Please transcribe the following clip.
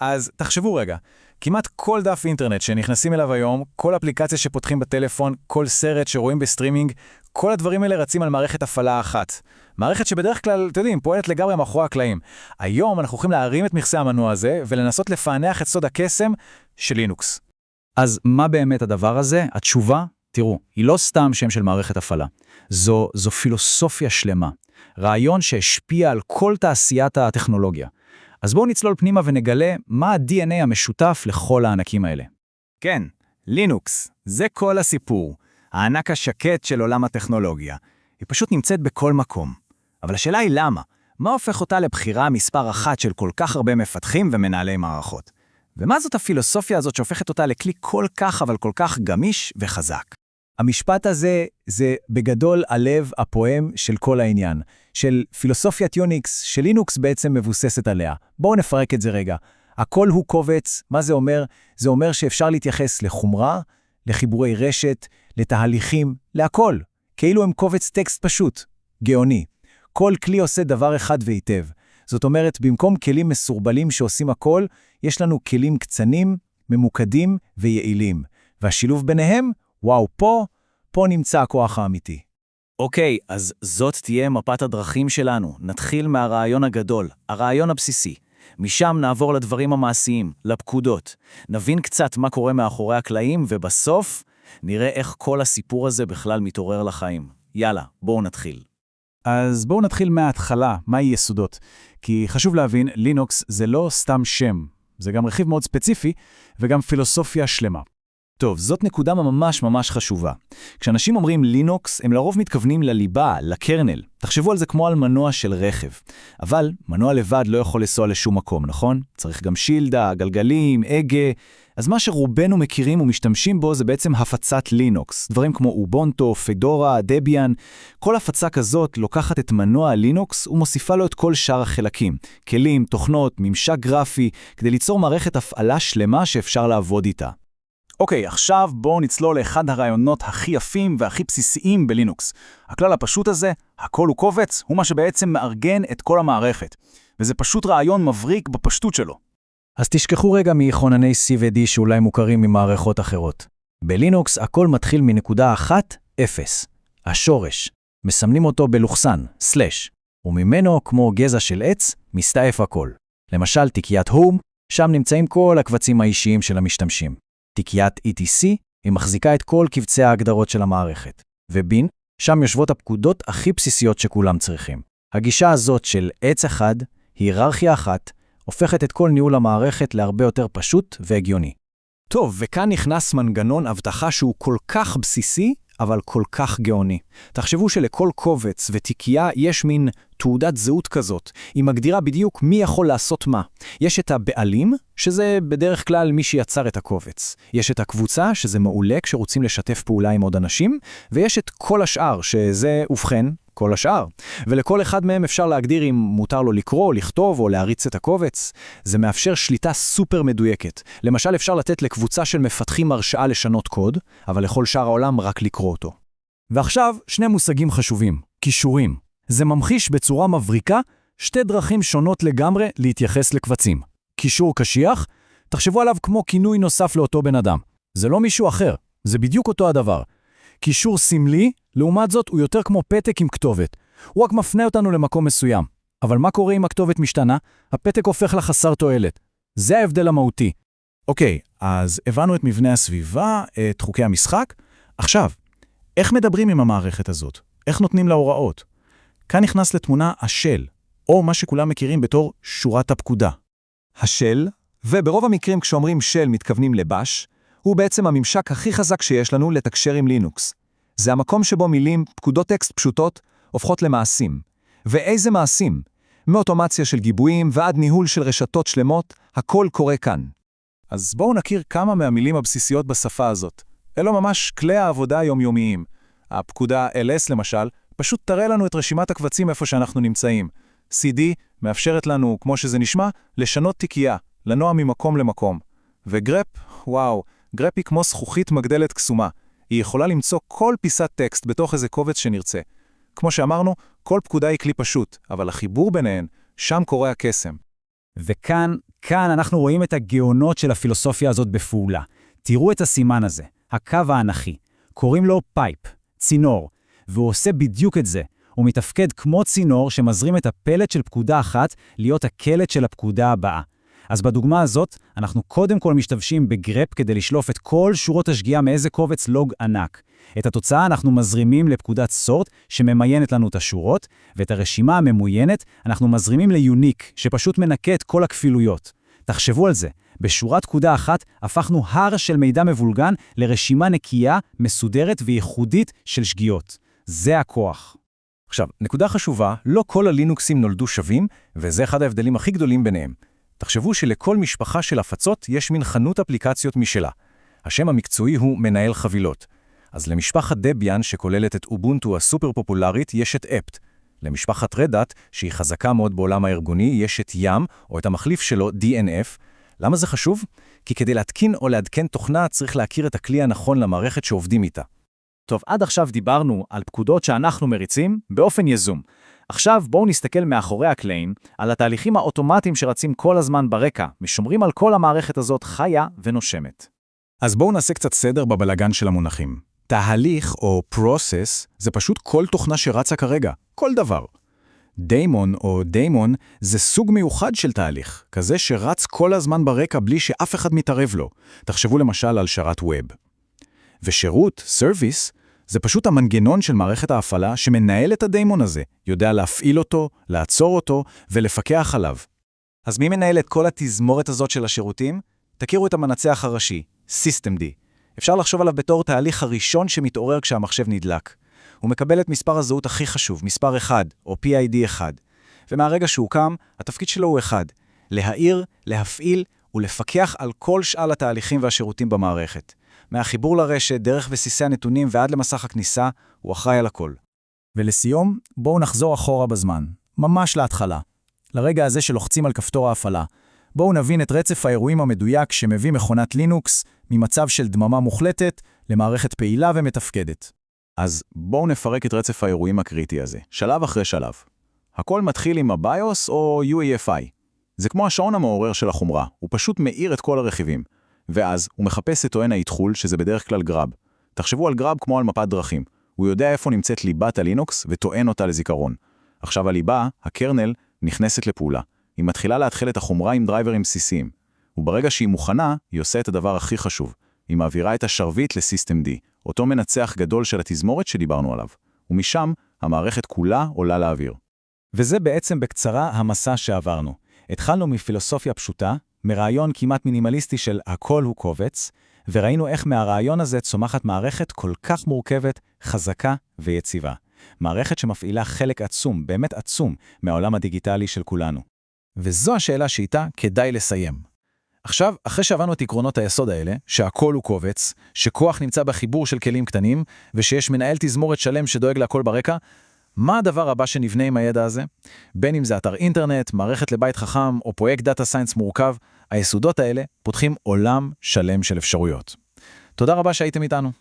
אז תחשבו רגע, כמעט כל דף אינטרנט שנכנסים אליו היום, כל אפליקציה שפותחים בטלפון, כל סרט שרואים בסטרימינג, כל הדברים האלה רצים על מערכת הפעלה אחת. מערכת שבדרך כלל, אתם יודעים, פועלת לגמרי מאחורי הקלעים. היום אנחנו יכולים להרים את מכסה המנוע הזה ולנסות לפענח את סוד הקסם של לינוקס. אז מה באמת הדבר הזה? התשובה, תראו, היא לא סתם שם של מערכת הפעלה. זו פילוסופיה שלמה. רעיון שהשפיע על כל תעשיית הטכנולוגיה. אז בואו נצלול פנימה ונגלה מה ה-DNA המשותף לכל הענקים האלה. כן, לינוקס, זה כל הסיפור. הענק השקט של עולם הטכנולוגיה. היא פשוט נמצאת בכל מקום. אבל השאלה היא למה? מה הופך אותה לבחירה מספר אחת של כל כך הרבה מפתחים ומנהלי מערכות? ומה זאת הפילוסופיה הזאת שהופכת אותה לכלי כל כך אבל כל כך גמיש וחזק? המשפט הזה זה בגדול הלב הפועם של כל העניין, של פילוסופיית יוניקס, שלינוקס בעצם מבוססת עליה. בואו נפרק את זה רגע. הכל הוא קובץ, מה זה אומר? זה אומר שאפשר להתייחס לחומרה, לחיבורי רשת, לתהליכים, להכל. כאילו הם קובץ טקסט פשוט, גאוני. כל כלי עושה דבר אחד והיטב. זאת אומרת, במקום כלים מסורבלים שעושים הכל, יש לנו כלים קצנים, ממוקדים ויעילים. והשילוב ביניהם, וואו, פה נמצא הכוח האמיתי. אוקיי, אז זאת תהיה מפת הדרכים שלנו. נתחיל מהרעיון הגדול, הרעיון הבסיסי. משם נעבור לדברים המעשיים, לפקודות. נבין קצת מה קורה מאחורי הקלעים, ובסוף נראה איך כל הסיפור הזה בכלל מתעורר לחיים. יאללה, בואו נתחיל. אז בואו נתחיל מההתחלה, מהי יסודות. כי חשוב להבין, לינוקס זה לא סתם שם. זה גם רכיב מאוד ספציפי, וגם פילוסופיה שלמה. טוב, זאת נקודה ממש חשובה. כשאנשים אומרים לינוקס, הם לרוב מתכוונים לליבה, לקרנל. תחשבו על זה כמו על מנוע של רכב. אבל מנוע לבד לא יכול לנסוע לשום מקום, נכון? צריך גם שילדה, גלגלים, הגה. אז מה שרובנו מכירים ומשתמשים בו זה בעצם הפצת לינוקס. דברים כמו אובונטו, פדורה, דביאן. כל הפצה כזאת לוקחת את מנוע לינוקס ומוסיפה לו את כל שאר החלקים. כלים, תוכנות, ממשק גרפי, כדי ליצור מערכת הפעלה שלמה שאפשר לעבוד איתה. אוקיי, עכשיו בואו נצלול לאחד הרעיונות הכי יפים והכי בסיסיים בלינוקס. הכלל הפשוט הזה, הכל הוא קובץ, הוא מה שבעצם מארגן את כל המערכת. וזה פשוט רעיון מבריק בפשטות שלו. אז תשכחו רגע מיכונני C ו-D שאולי מוכרים ממערכות אחרות. בלינוקס הכל מתחיל מנקודה אחת, 0. השורש. מסמנים אותו בלוחסן, סלש. וממנו, כמו גזע של עץ, מסתעף הכל. למשל, תיקיית הום, שם נמצאים כל הקבצים האישיים של המשתמשים. תיקיית ETC היא מחזיקה את כל קבצי ההגדרות של המערכת. ובין, שם יושבות הפקודות הכי בסיסיות שכולם צריכים. הגישה הזאת של עץ אחד, היררכיה אחת, הופכת את כל ניהול המערכת להרבה יותר פשוט והגיוני. טוב, וכאן נכנס מנגנון הבטחה שהוא כל כך בסיסי, אבל כל כך גאוני. תחשבו שלכל קובץ ותיקייה יש מין תעודת זהות כזאת. היא מגדירה בדיוק מי יכול לעשות מה. יש את הבעלים, שזה בדרך כלל מי שיצר את הקובץ. יש את הקבוצה, שזה מעולה כשרוצים לשתף פעולה עם עוד אנשים, ויש את כל השאר, שזה, ובכן, כל השאר. ולכל אחד מהם אפשר להגדיר אם מותר לו לקרוא, לכתוב או להריץ את הקובץ. זה מאפשר שליטה סופר מדויקת. למשל, אפשר לתת לקבוצה של מפתחים הרשאה לשנות קוד, אבל לכל שאר העולם רק לקרוא אותו. ועכשיו, שני מושגים חשובים, קישורים. זה ממחיש בצורה מבריקה שתי דרכים שונות לגמרי להתייחס לקבצים. קישור קשיח, תחשבו עליו כמו כינוי נוסף לאותו בן אדם. זה לא מישהו אחר, זה בדיוק אותו הדבר. קישור סמלי, לעומת זאת, הוא יותר כמו פתק עם כתובת. הוא רק מפנה אותנו למקום מסוים. אבל מה קורה אם הכתובת משתנה? הפתק הופך לחסר תועלת. זה ההבדל המהותי. אוקיי, אז הבנו את מבנה הסביבה, את חוקי המשחק. עכשיו, איך מדברים עם המערכת הזאת? איך נותנים לה הוראות? כאן נכנס לתמונה השל, או מה שכולם מכירים בתור שורת הפקודה. השל, וברוב המקרים כשאומרים של מתכוונים לבש, הוא בעצם הממשק הכי חזק שיש לנו לתקשר עם לינוקס. זה המקום שבו מילים, פקודות טקסט פשוטות, הופכות למעשים. ואיזה מעשים? מאוטומציה של גיבויים ועד ניהול של רשתות שלמות, הכל קורה כאן. אז בואו נכיר כמה מהמילים הבסיסיות בשפה הזאת. אלו ממש כלי העבודה היומיומיים. הפקודה ls למשל, פשוט תראה לנו את רשימת הקבצים איפה שאנחנו נמצאים. cd מאפשרת לנו, כמו שזה נשמע, לשנות תיקייה, לנוע ממקום למקום. וגרפ, וואו, גרפ היא כמו זכוכית מגדלת קסומה. היא יכולה למצוא כל פיסת טקסט בתוך איזה קובץ שנרצה. כמו שאמרנו, כל פקודה היא כלי פשוט, אבל החיבור ביניהן, שם קורה הקסם. וכאן כאן אנחנו רואים את הגאונות של הפילוסופיה הזאת בפעולה. תראו את הסימן הזה, הקו האנכי. קוראים לו פייפ, צינור, והוא עושה בדיוק את זה. הוא מתפקד כמו צינור שמזרים את הפלט של פקודה אחת להיות הקלט של הפקודה הבאה. אז בדוגמה הזאת, אנחנו קודם כל משתמשים בגרפ כדי לשלוף את כל שורות השגיאה מאיזה קובץ לוג ענק. את התוצאה אנחנו מזרימים לפקודת סורט שממיינת לנו את השורות, ואת הרשימה הממוינת אנחנו מזרימים ליוניק שפשוט מנקה את כל הכפילויות. תחשבו על זה, בשורת פקודה אחת הפכנו הר של מידע מבולגן לרשימה נקייה, מסודרת וייחודית של שגיאות. זה הכוח. עכשיו, נקודה חשובה, לא כל הלינוקסים נולדו שווים, וזה אחד ההבדלים הכי גדולים ביניהם. תחשבו שלכל משפחה של הפצות יש מין חנות אפליקציות משלה. השם המקצועי הוא מנהל חבילות. אז למשפחת דביאן, שכוללת את אובונטו הסופר פופולרית, יש את אפט. למשפחת רדאט, שהיא חזקה מאוד בעולם הארגוני, יש את ים, או את המחליף שלו, DNF. למה זה חשוב? כי כדי להתקין או לעדכן תוכנה צריך להכיר את הכלי הנכון למערכת שעובדים איתה. טוב, עד עכשיו דיברנו על פקודות שאנחנו מריצים באופן יזום. עכשיו בואו נסתכל מאחורי הקלעים על התהליכים האוטומטיים שרצים כל הזמן ברקע, משומרים על כל המערכת הזאת חיה ונושמת. אז בואו נעשה קצת סדר בבלגן של המונחים. תהליך או process זה פשוט כל תוכנה שרצה כרגע, כל דבר. דיימון או דיימון זה סוג מיוחד של תהליך, כזה שרץ כל הזמן ברקע בלי שאף אחד מתערב לו. תחשבו למשל על שרת ווב. ושירות, service, זה פשוט המנגנון של מערכת ההפעלה שמנהל את הדיימון הזה, יודע להפעיל אותו, לעצור אותו ולפקח עליו. אז מי מנהל את כל התזמורת הזאת של השירותים? תכירו את המנצח הראשי, Systemd. אפשר לחשוב עליו בתור תהליך הראשון שמתעורר כשהמחשב נדלק. הוא מקבל את מספר הזהות הכי חשוב, מספר 1, או PID 1. ומהרגע שהוא קם, התפקיד שלו הוא אחד, להעיר, להפעיל ולפקח על כל שאר התהליכים והשירותים במערכת. מהחיבור לרשת, דרך בסיסי הנתונים ועד למסך הכניסה, הוא אחראי על הכל. ולסיום, בואו נחזור אחורה בזמן, ממש להתחלה. לרגע הזה שלוחצים על כפתור ההפעלה. בואו נבין את רצף האירועים המדויק שמביא מכונת לינוקס ממצב של דממה מוחלטת למערכת פעילה ומתפקדת. אז בואו נפרק את רצף האירועים הקריטי הזה, שלב אחרי שלב. הכל מתחיל עם הביוס או UEFI. זה כמו השעון המעורר של החומרה, הוא פשוט מאיר את כל הרכיבים. ואז הוא מחפש את טוען ההתחול, שזה בדרך כלל גרב. תחשבו על גרב כמו על מפת דרכים. הוא יודע איפה נמצאת ליבת הלינוקס וטוען אותה לזיכרון. עכשיו הליבה, הקרנל, נכנסת לפעולה. היא מתחילה להתחיל את החומרה עם דרייברים בסיסיים. וברגע שהיא מוכנה, היא עושה את הדבר הכי חשוב. היא מעבירה את השרביט לסיסטם D, אותו מנצח גדול של התזמורת שדיברנו עליו. ומשם, המערכת כולה עולה לאוויר. וזה בעצם בקצרה המסע שעברנו. התחלנו מפילוסופיה פשוטה, מרעיון כמעט מינימליסטי של הכל הוא קובץ, וראינו איך מהרעיון הזה צומחת מערכת כל כך מורכבת, חזקה ויציבה. מערכת שמפעילה חלק עצום, באמת עצום, מהעולם הדיגיטלי של כולנו. וזו השאלה שאיתה כדאי לסיים. עכשיו, אחרי שעברנו את עקרונות היסוד האלה, שהכל הוא קובץ, שכוח נמצא בחיבור של כלים קטנים, ושיש מנהל תזמורת שלם שדואג להכל ברקע, מה הדבר הבא שנבנה עם הידע הזה? בין אם זה אתר אינטרנט, מערכת לבית חכם או פרויקט דאטה סיינס מורכב, היסודות האלה פותחים עולם שלם של אפשרויות. תודה רבה שהייתם איתנו.